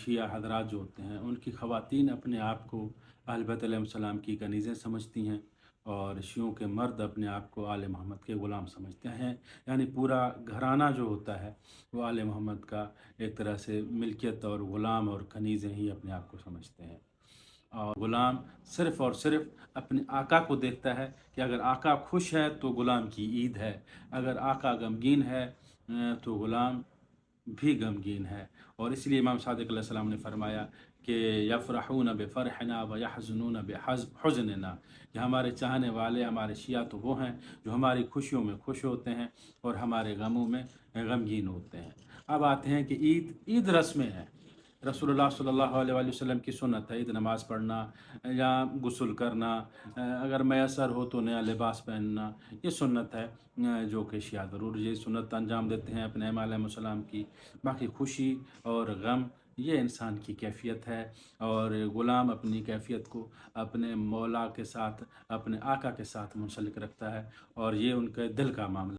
शिया हज़रात जो होते हैं उनकी ख़वातीन अपने आप को अहल बैत अलैहिस्सलाम की कनीज़ें समझती हैं, और शियों के मर्द अपने आप को आले मोहम्मद के ग़ुलाम समझते हैं। यानी पूरा घराना जो होता है वो आले मोहम्मद का एक तरह से मिल्कियत और ग़ुलाम और कनीज़ें ही अपने आप को समझते हैं। और ग़ुलाम सिर्फ़ और सिर्फ़ अपने आका को देखता है कि अगर आका खुश है तो ग़ुलाम की ईद है, अगर आका गमगीन है तो ग़ुलाम भी गमगीन है। और इसलिए इमाम सादिक़ अलैहिस्सलाम ने फरमाया कि यफ़रहून बिफ़रहिना व यहज़नून बिहुज़्निना, कि हमारे चाहने वाले, हमारे शिया तो वो हैं जो हमारी खुशियों में खुश होते हैं और हमारे गमों में गमगीन होते हैं। अब आते हैं कि ईद रस्में हैं। रसूलुल्लाह सल्लल्लाहु अलैहि वसल्लम की सुन्नत है ईद नमाज़ पढ़ना या गुस्ल करना, अगर मैसर हो तो नया लिबास पहनना, ये सुन्नत है जो कि शिया ज़रूर ये सुन्नत अंजाम देते हैं अपने इमाम अलैहिस्सलाम की। बाकी खुशी और गम ये इंसान की कैफ़ियत है, और ग़ुलाम अपनी कैफ़ियत को अपने मौला के साथ, अपने आका के साथ मुंसलिक रखता है, और ये उनके दिल का मामला